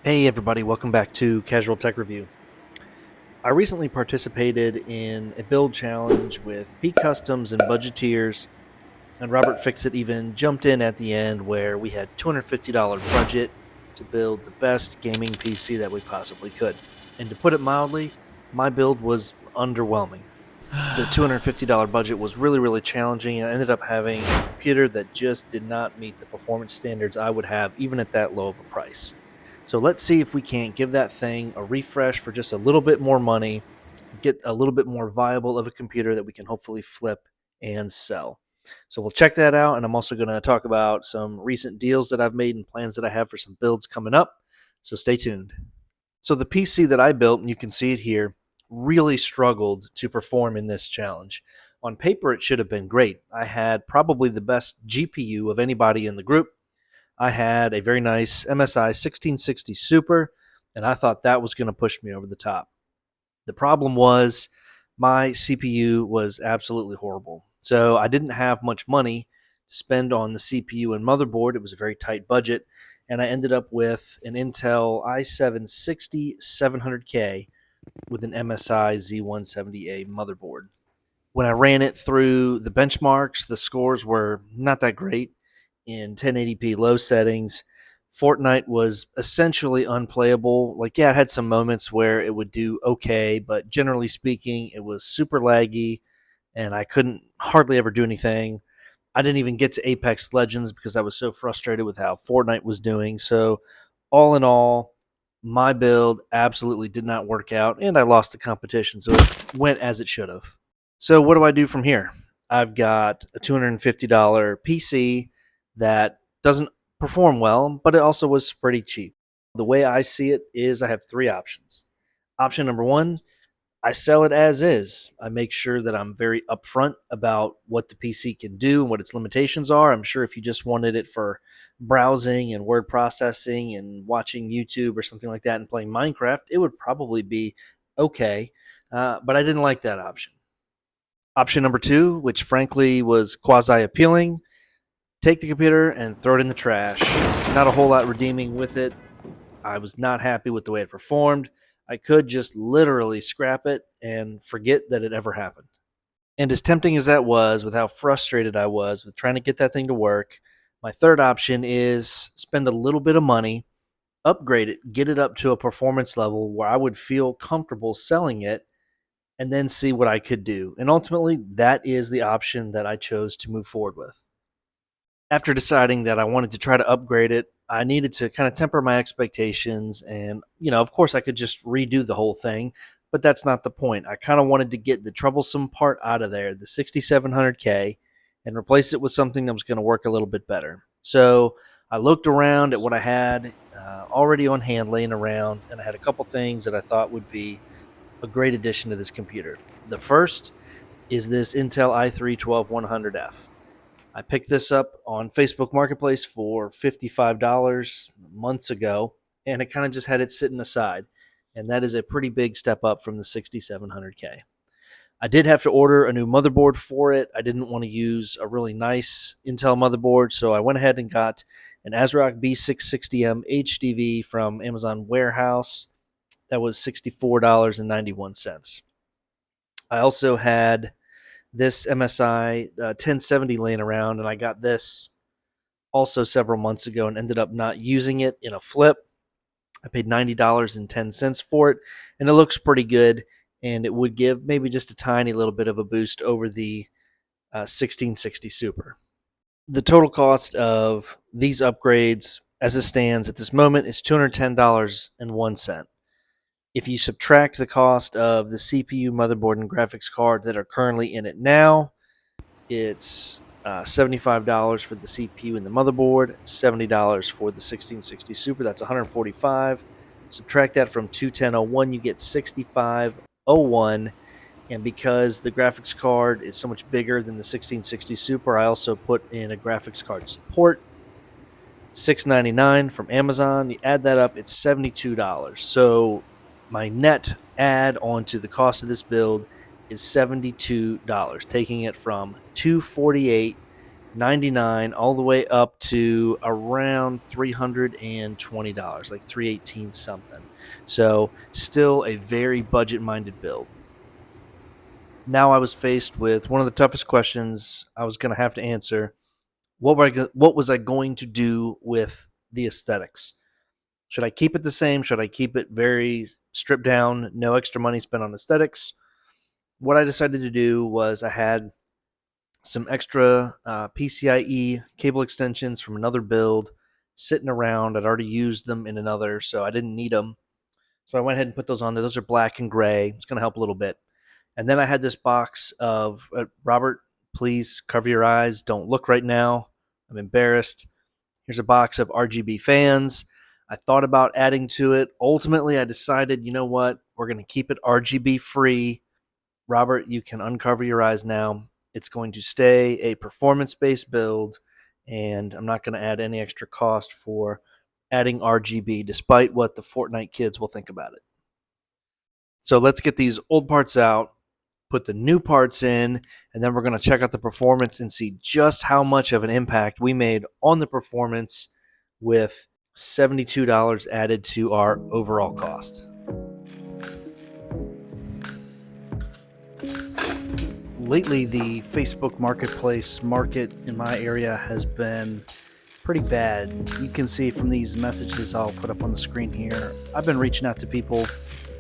Hey everybody, welcome back to Casual Tech Review. I recently participated in a build challenge with Pete Customs and Budgeteers, and Robert Fixit even jumped in at the end where we had $250 budget to build the best gaming PC that we possibly could. And to put it mildly, my build was underwhelming. The $250 budget was really challenging, and I ended up having a computer that just did not meet the performance standards I would have even at that low of a price. So let's see if we can't give that thing a refresh for just a little bit more money, get a little bit more viable of a computer that we can hopefully flip and sell. So we'll check that out, and I'm also going to talk about some recent deals that I've made and plans that I have for some builds coming up. So stay tuned. So the PC that I built, and you can see it here, really struggled to perform in this challenge. On paper, it should have been great. I had probably the best GPU of anybody in the group. I had a very nice MSI 1660 Super, and I thought that was going to push me over the top. The problem was my CPU was absolutely horrible. So I didn't have much money to spend on the CPU and motherboard. It was a very tight budget, and I ended up with an Intel i7 700K with an MSI Z170A motherboard. When I ran it through the benchmarks, the scores were not that great in 1080p low settings. Fortnite was essentially unplayable. Like, yeah, it had some moments where it would do okay, but generally speaking, it was super laggy and I couldn't hardly ever do anything. I didn't even get to Apex Legends because I was so frustrated with how Fortnite was doing. So, all in all, my build absolutely did not work out and I lost the competition. So, it went as it should have. So, what do I do from here? I've got a $250 PC that doesn't perform well, but it also was pretty cheap. The way I see it is I have three options. Option number one, I sell it as is. I make sure that I'm very upfront about what the PC can do and what its limitations are. I'm sure if you just wanted it for browsing and word processing and watching YouTube or something like that and playing Minecraft, it would probably be okay. But I didn't like that option. Option number two, which frankly was quasi appealing, take the computer and throw it in the trash. Not a whole lot redeeming with it. I was not happy with the way it performed. I could just literally scrap it and forget that it ever happened. And as tempting as that was, with how frustrated I was with trying to get that thing to work, my third option is spend a little bit of money, upgrade it, get it up to a performance level where I would feel comfortable selling it, and then see what I could do. And ultimately, that is the option that I chose to move forward with. After deciding that I wanted to try to upgrade it, I needed to kind of temper my expectations. And, of course, I could just redo the whole thing, but that's not the point. I kind of wanted to get the troublesome part out of there, the 6700K, and replace it with something that was going to work a little bit better. So I looked around at what I had already on hand laying around, and I had a couple things that I thought would be a great addition to this computer. The first is this Intel i3-12100F. I picked this up on Facebook Marketplace for $55 months ago, and it kind of just had it sitting aside. And that is a pretty big step up from the 6700K. I did have to order a new motherboard for it. I didn't want to use a really nice Intel motherboard, so I went ahead and got an ASRock B660M HDV from Amazon Warehouse. That was $64.91. I also had this MSI 1070 laying around, and I got this also several months ago and ended up not using it in a flip. I paid $90.10 for it, and it looks pretty good, and it would give maybe just a tiny little bit of a boost over the 1660 Super. The total cost of these upgrades as it stands at this moment is $210.01. If you subtract the cost of the CPU, motherboard, and graphics card that are currently in it now, it's $75 for the CPU and the motherboard, $70 for the 1660 Super. That's $145. Subtract that from 210.01, you get $65.01. And because the graphics card is so much bigger than the 1660 Super, I also put in a graphics card support. $6.99 from Amazon. You add that up, it's $72. So my net add onto the cost of this build is $72, taking it from $248 $99 all the way up to around $320, like $318 something. So still a very budget-minded build. Now I was faced with one of the toughest questions I was going to have to answer. What was I going to do with the aesthetics? Should I keep it the same? Should I keep it very stripped down, no extra money spent on aesthetics? What I decided to do was I had some extra PCIe cable extensions from another build sitting around. I'd already used them in another, so I didn't need them. So I went ahead and put those on there. Those are black and gray. It's going to help a little bit. And then I had this box of Robert, please cover your eyes. Don't look right now. I'm embarrassed. Here's a box of RGB fans. I thought about adding to it. Ultimately, I decided, you know what? We're going to keep it RGB free. Robert, you can uncover your eyes now. It's going to stay a performance-based build, and I'm not going to add any extra cost for adding RGB, despite what the Fortnite kids will think about it. So let's get these old parts out, put the new parts in, and then we're going to check out the performance and see just how much of an impact we made on the performance with $72 added to our overall cost. Lately, the Facebook Marketplace market in my area has been pretty bad. You can see from these messages I'll put up on the screen here. I've been reaching out to people,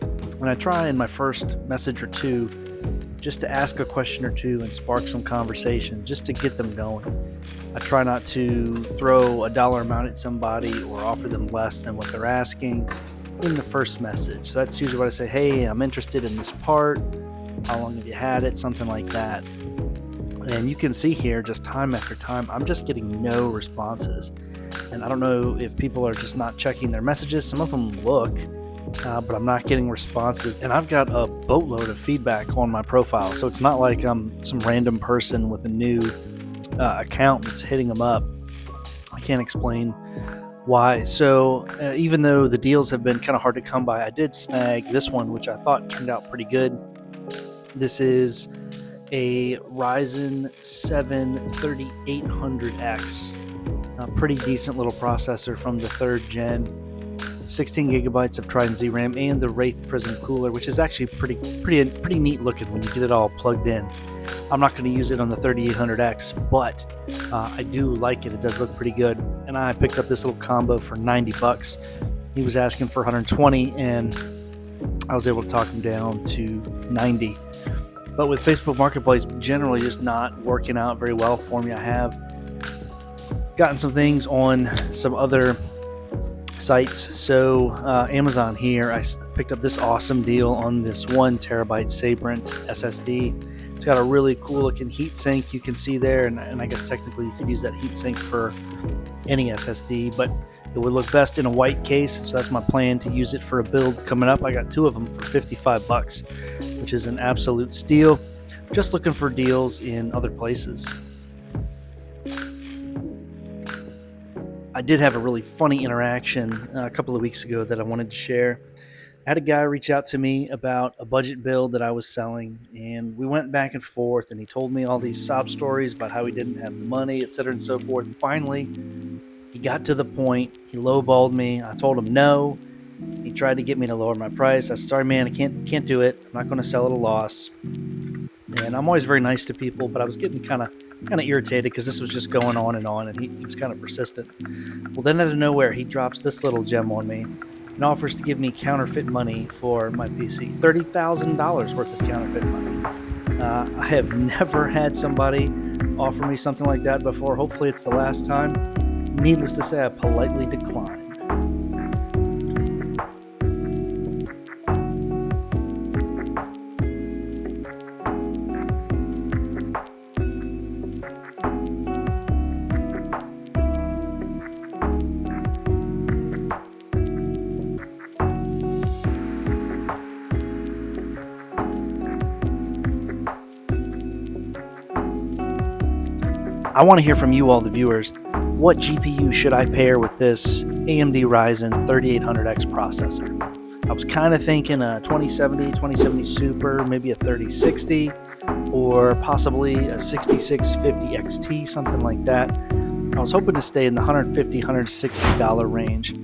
and I try in my first message or two just to ask a question or two and spark some conversation just to get them going. I try not to throw a dollar amount at somebody or offer them less than what they're asking in the first message. So that's usually what I say, hey, I'm interested in this part. How long have you had it? Something like that. And you can see here just time after time, I'm just getting no responses. And I don't know if people are just not checking their messages. Some of them look, but I'm not getting responses. And I've got a boatload of feedback on my profile. So it's not like I'm some random person with a new account that's hitting them up. I can't explain why. So even though the deals have been kind of hard to come by, I did snag this one, which I thought turned out pretty good. This is a Ryzen 7 3800X, a pretty decent little processor from the 3rd gen, 16 gigabytes of Trident Z RAM, and the Wraith Prism cooler, which is actually pretty neat looking when you get it all plugged in. I'm not going to use it on the 3800X, but I do like it. It does look pretty good, and I picked up this little combo for $90. He was asking for 120, and I was able to talk him down to 90. But with Facebook Marketplace generally just not working out very well for me, I have gotten some things on some other sites. So Amazon here, I picked up this awesome deal on this 1 terabyte Sabrent SSD. It's got a really cool looking heatsink you can see there, and I guess technically you could use that heatsink for any SSD, but it would look best in a white case, so that's my plan to use it for a build coming up. I got 2 of them for $55, which is an absolute steal. Just looking for deals in other places. I did have a really funny interaction a couple of weeks ago that I wanted to share. I had a guy reach out to me about a budget build that I was selling, and we went back and forth, and he told me all these sob stories about how he didn't have money, etc. and so forth. Finally, he got to the point. He lowballed me. I told him no. He tried to get me to lower my price. I said, sorry, man, I can't do it. I'm not going to sell at a loss. And I'm always very nice to people, but I was getting kind of irritated because this was just going on, and he was kind of persistent. Well, then out of nowhere, he drops this little gem on me and offers to give me counterfeit money for my PC. $30,000 worth of counterfeit money. I have never had somebody offer me something like that before. Hopefully it's the last time. Needless to say, I politely declined. I want to hear from you all, the viewers. What GPU should I pair with this AMD Ryzen 3800X processor? I was kind of thinking a 2070 Super, maybe a 3060. or possibly a 6650 XT, something like that. I was hoping to stay in the $150, $160 range.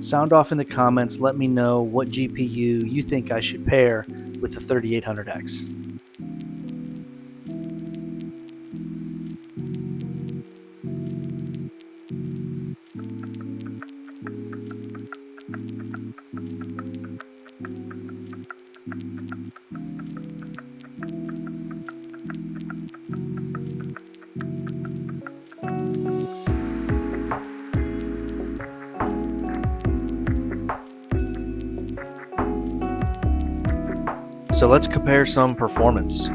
Sound off in the comments, let me know what GPU you think I should pair with the 3800X. So let's compare some performance.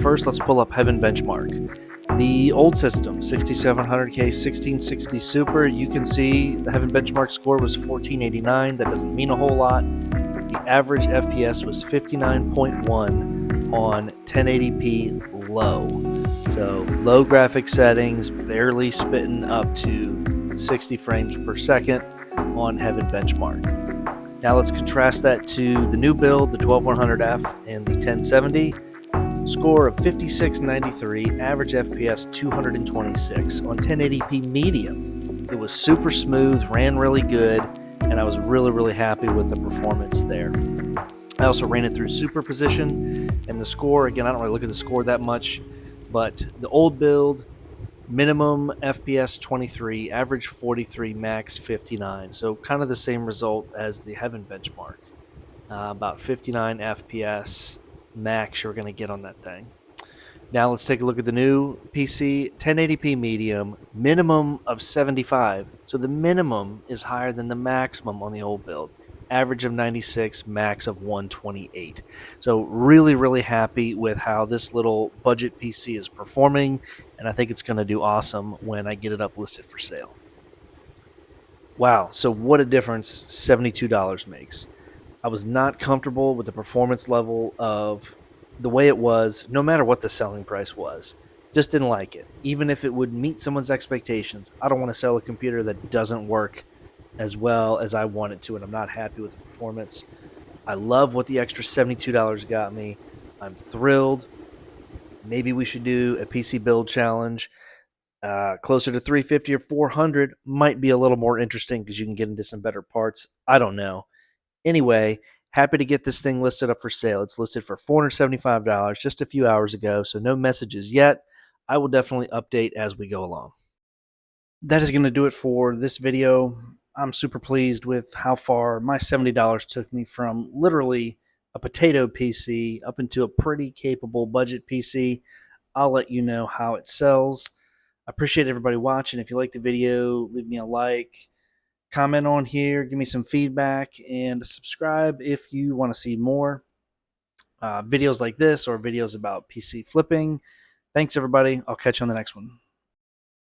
First, let's pull up Heaven Benchmark. The old system, 6700K 1660 Super, you can see the Heaven Benchmark score was 1489. That doesn't mean a whole lot. The average FPS was 59.1 on 1080p low. So low graphic settings, barely spitting up to 60 frames per second on Heaven Benchmark. Now let's contrast that to the new build, the 12100F and the 1070. Score of 5693, average FPS 226 on 1080p medium. It was super smooth, ran really good, and I was really happy with the performance there. I also ran it through Superposition, and the score, again, I don't really look at the score that much, but the old build, minimum FPS 23, average 43, max 59. So kind of the same result as the Heaven Benchmark. About 59 FPS max you're going to get on that thing. Now let's take a look at the new PC, 1080p medium, minimum of 75. So the minimum is higher than the maximum on the old build. Average of 96, max of 128. So really happy with how this little budget PC is performing, and I think it's going to do awesome when I get it up listed for sale. Wow, so what a difference $72 makes. I was not comfortable with the performance level of the way it was, no matter what the selling price was. Just didn't like it. Even if it would meet someone's expectations, I don't want to sell a computer that doesn't work as well as I want it to, and I'm not happy with the performance. I love what the extra $72 got me. I'm thrilled. Maybe we should do a PC build challenge. Closer to 350 or 400 might be a little more interesting because you can get into some better parts. I don't know. Anyway, happy to get this thing listed up for sale. It's listed for $475 just a few hours ago, so no messages yet. I will definitely update as we go along. That is going to do it for this video. I'm super pleased with how far my $70 took me from literally a potato PC up into a pretty capable budget PC. I'll let you know how it sells. I appreciate everybody watching. If you like the video, leave me a like. Comment on here, give me some feedback, and subscribe if you want to see more videos like this or videos about PC flipping. Thanks, everybody. I'll catch you on the next one.